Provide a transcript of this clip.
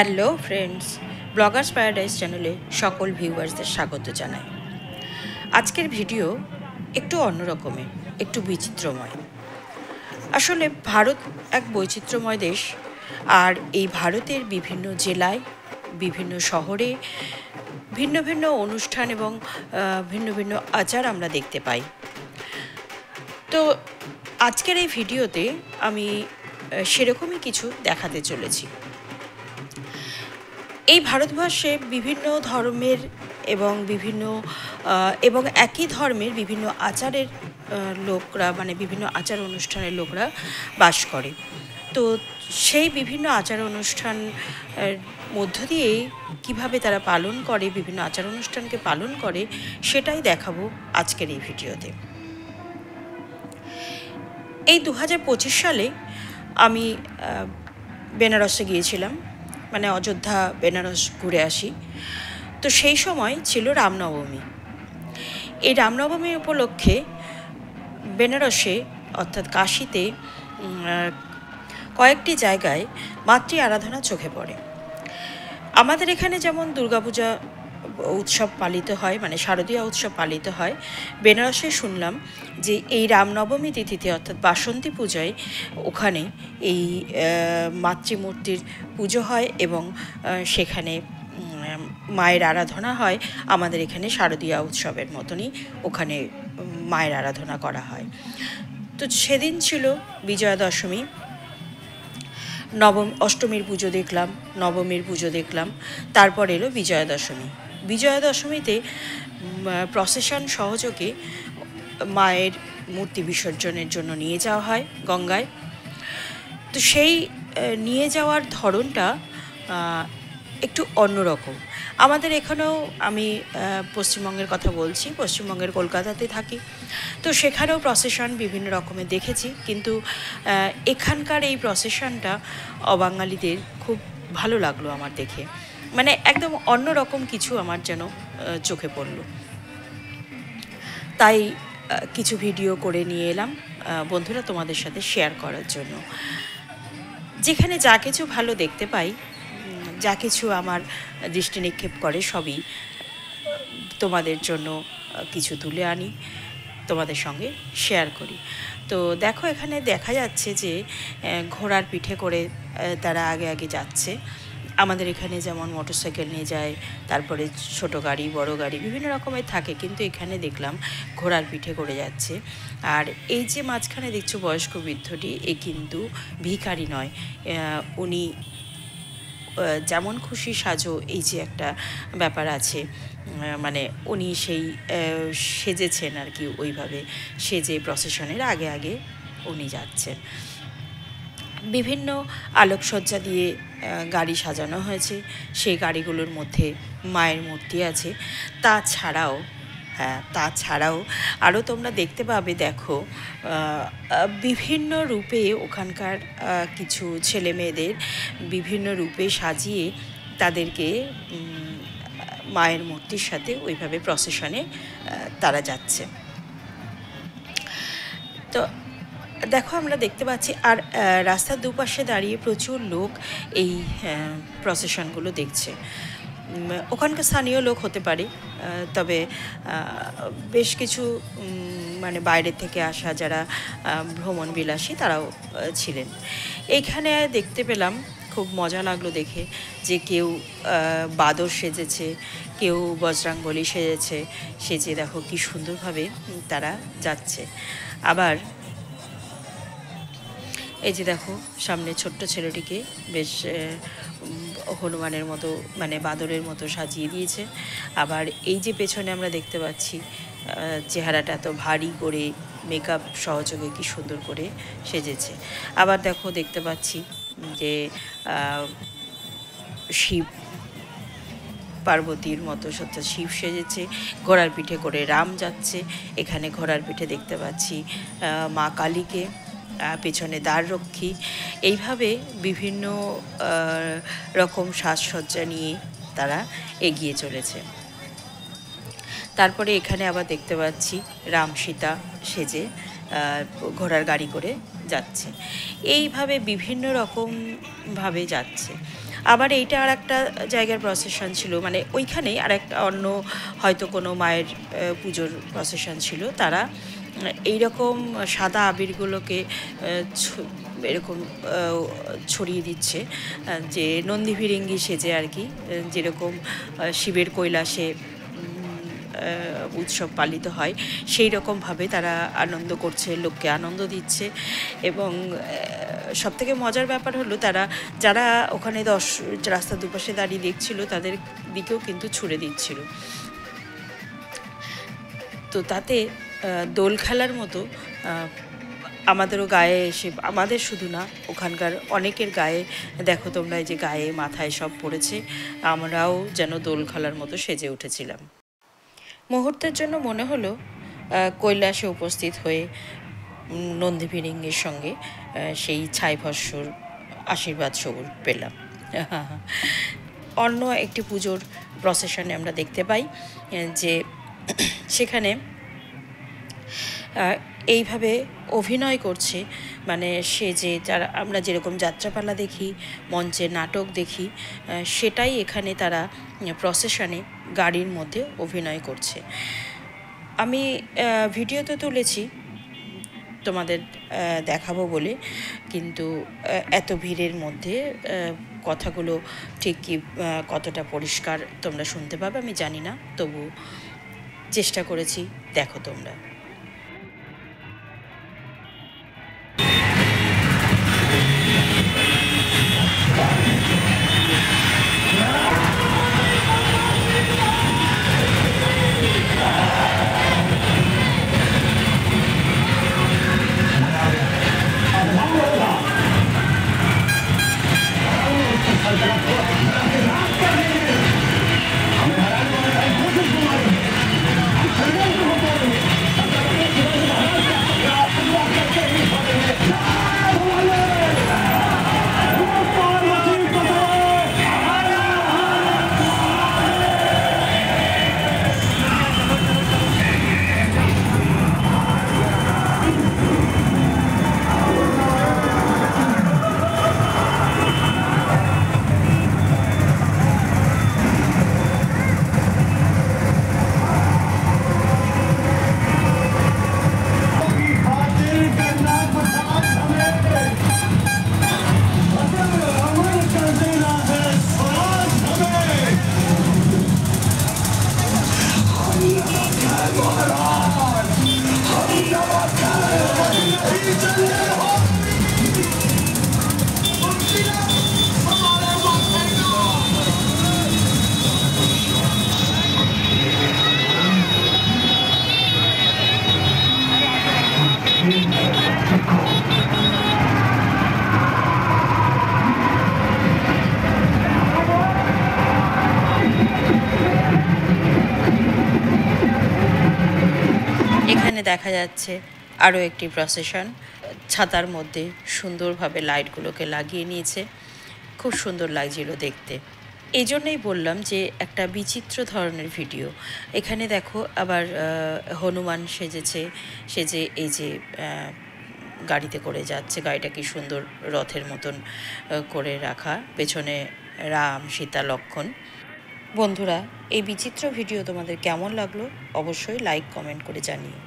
Hello friends, Bloggers paradise চ্যানেলে সকল ভিউয়ার্সদের স্বাগত জানাই। আজকের ভিডিও একটু অন্যরকমের, একটু বিচিত্রময়। আসলে ভারত এক বৈচিত্র্যময় দেশ, আর এই ভারতের বিভিন্ন জেলায়, বিভিন্ন শহরে ভিন্ন ভিন্ন অনুষ্ঠান এবং ভিন্ন ভিন্ন আচার আমরা দেখতে পাই। তো আজকের এই ভিডিওতে আমি সেরকমই কিছু দেখাতে চলেছি। এই ভারতবর্ষে বিভিন্ন ধর্মের এবং একই ধর্মের বিভিন্ন আচারের লোকরা, মানে বিভিন্ন আচার অনুষ্ঠানের লোকরা বাস করে। তো সেই বিভিন্ন আচার অনুষ্ঠান মধ্য দিয়েই কীভাবে তারা পালন করে, বিভিন্ন আচার অনুষ্ঠানকে পালন করে, সেটাই দেখাবো আজকের এই ভিডিওতে। এই 2025 সালে আমি বেনারসে গিয়েছিলাম, মানে অযোধ্যা বেনারস ঘুরে আসি। তো সেই সময় ছিল রামনবমী। এই রামনবমী উপলক্ষে বেনারসে অর্থাৎ কাশীতে কয়েকটি জায়গায় মাতৃ আরাধনা চোখে পড়ে। আমাদের এখানে যেমন দুর্গাপূজা উৎসব পালিত হয়, মানে শারদীয়া উৎসব পালিত হয়, বেনারসে শুনলাম যে এই রামনবমী তিথিতে অর্থাৎ বাসন্তী পূজায় ওখানে এই মাতৃমূর্তির পুজো হয় এবং সেখানে মায়ের আরাধনা হয়। আমাদের এখানে শারদীয়া উৎসবের মতনই ওখানে মায়ের আরাধনা করা হয়। তো সেদিন ছিল বিজয়া দশমী। অষ্টমীর পুজো দেখলাম, নবমীর পুজো দেখলাম, তারপর এলো বিজয়া দশমী। বিজয়া দশমীতে প্রসেশন সহযোগে মায়ের মূর্তি বিসর্জনের জন্য নিয়ে যাওয়া হয় গঙ্গায়। তো সেই নিয়ে যাওয়ার ধরনটা একটু অন্যরকম। আমাদের এখানেও, আমি পশ্চিমবঙ্গের কথা বলছি, পশ্চিমবঙ্গের কলকাতাতে থাকি, তো সেখানেও প্রসেশন বিভিন্ন রকমের দেখেছি, কিন্তু এখানকার এই প্রসেশনটা অবাঙালিদের খুব ভালো লাগলো আমার দেখে। মানে একদম অন্যরকম কিছু আমার যেন চোখে পড়ল। তাই কিছু ভিডিও করে নিয়ে এলাম বন্ধুরা তোমাদের সাথে শেয়ার করার জন্য। যেখানে যা কিছু ভালো দেখতে পাই, যা কিছু আমার দৃষ্টি নিক্ষেপ করে, সবই তোমাদের জন্য কিছু তুলে আনি, তোমাদের সঙ্গে শেয়ার করি। তো দেখো, এখানে দেখা যাচ্ছে যে ঘোড়ার পিঠে করে তারা আগে আগে যাচ্ছে। আমাদের এখানে যেমন মোটরসাইকেল নিয়ে যায়, তারপরে ছোট গাড়ি, বড় গাড়ি বিভিন্ন রকমের থাকে, কিন্তু এখানে দেখলাম ঘোড়ার পিঠে করে যাচ্ছে। আর এই যে মাঝখানে দেখছো বয়স্ক বৃদ্ধটি, এ কিন্তু ভিখারি নয়, উনি যেমন খুশি সাজো, এই যে একটা ব্যাপার আছে, মানে উনি সেই সেজেছেন আর কি, ওইভাবে সেজে প্রসেশনের আগে আগে উনি যাচ্ছেন। বিভিন্ন আলোকসজ্জা দিয়ে গাড়ি সাজানো হয়েছে, সেই গাড়িগুলোর মধ্যে মায়ের মূর্তি আছে। তাছাড়াও আরও তোমরা দেখতে পাবে, দেখো বিভিন্ন রূপে ওখানকার কিছু ছেলে মেয়েদের বিভিন্ন রূপে সাজিয়ে তাদেরকে মায়ের মূর্তির সাথে ওইভাবে প্রসেশনে তারা যাচ্ছে। তো দেখো, আমরা দেখতে পাচ্ছি, আর রাস্তার দুপাশে দাঁড়িয়ে প্রচুর লোক এই প্রসেশনগুলো দেখছে। ওখানকার স্থানীয় লোক হতে পারে, তবে বেশ কিছু মানে বাইরে থেকে আসা যারা ভ্রমণ বিলাসী তারাও ছিলেন। এইখানে দেখতে পেলাম, খুব মজা লাগলো দেখে, যে কেউ বাদর সেজেছে, কেউ বজরাঙ্গলি সেজে দেখো কি সুন্দরভাবে তারা যাচ্ছে। আবার এই যে দেখো, সামনে ছোট্ট ছেলেটিকে বেশ হনুমানের মতো, মানে বাদরের মতো সাজিয়ে দিয়েছে। আবার এই যে পেছনে আমরা দেখতে পাচ্ছি, চেহারাটা এত ভারী করে মেকআপ সহযোগে কি সুন্দর করে সেজেছে। আবার দেখো, দেখতে পাচ্ছি যে শিব পার্বতীর মতো সত্যি শিব সেজেছে, ঘোড়ার পিঠে করে রাম যাচ্ছে। এখানে ঘোড়ার পিঠে দেখতে পাচ্ছি মা কালীকে, পেছনে দ্বাররক্ষী। এইভাবে বিভিন্ন রকম সাজসজ্জা নিয়ে তারা এগিয়ে চলেছে। তারপরে এখানে আবার দেখতে পাচ্ছি রাম সীতা সেজে ঘোড়ার গাড়ি করে যাচ্ছে। এইভাবে বিভিন্ন রকমভাবে যাচ্ছে। আবার এইটা আর একটা জায়গার প্রসেশন ছিল, মানে ওইখানেই আর একটা অন্য হয়তো কোনো মায়ের পুজোর প্রসেশন ছিল। তারা এইরকম সাদা আবিরগুলোকে এরকম ছড়িয়ে দিচ্ছে, যে নন্দী ফিরিঙ্গি সেজে আর কি, যেরকম শিবের কৈলাসে উৎসব পালিত হয় সেই রকমভাবে তারা আনন্দ করছে, লোককে আনন্দ দিচ্ছে। এবং সবথেকে মজার ব্যাপার হলো তারা যারা ওখানে রাস্তার দুপাশে দাঁড়িয়ে দেখছিল তাদের দিকেও কিন্তু ছুড়ে দিচ্ছিল। তো তাতে দোল খেলার মতো আমাদেরও গায়ে এসে, আমাদের শুধু না ওখানকার অনেকের গায়ে দেখো তোমরা, এই যে গায়ে মাথায় সব পড়েছে, আমরাও যেন দোল খেলার মতো সেজে উঠেছিলাম। মুহূর্তের জন্য মনে হলো কৈলাসে উপস্থিত হয়ে নন্দী ফিরিঙ্গির সঙ্গে সেই ছাই ভস্মর আশীর্বাদ সবুর পেলাম। অন্য একটি পুজোর প্রসেশনে আমরা দেখতে পাই যে সেখানে এইভাবে অভিনয় করছে, মানে সে যে যারা আমরা যেরকম যাত্রাপালা দেখি, মঞ্চে নাটক দেখি, সেটাই এখানে তারা প্রসেশনে গাড়ির মধ্যে অভিনয় করছে। আমি ভিডিওতে তুলেছি তোমাদের দেখাবো বলে, কিন্তু এত ভিড়ের মধ্যে কথাগুলো ঠিক কি কতটা পরিষ্কার তোমরা শুনতে পাবে আমি জানি না, তবু চেষ্টা করেছি, দেখো তোমরা। এখানে দেখা যাচ্ছে আরও একটি প্রসেশন, ছাতার মধ্যে সুন্দরভাবে লাইটগুলোকে লাগিয়ে নিয়েছে, খুব সুন্দর লাগছিল দেখতে। এই জন্যই বললাম যে একটা বিচিত্র ধরনের ভিডিও। এখানে দেখো আবার হনুমান সেজেছে, সেজে এই যে গাড়িতে করে যাচ্ছে, গাড়িটা কি সুন্দর রথের মতন করে রাখা, পেছনে রাম, সীতা, লক্ষ্মণ। বন্ধুরা, এই বিচিত্র ভিডিও তোমাদের কেমন লাগলো অবশ্যই লাইক কমেন্ট করে জানিও।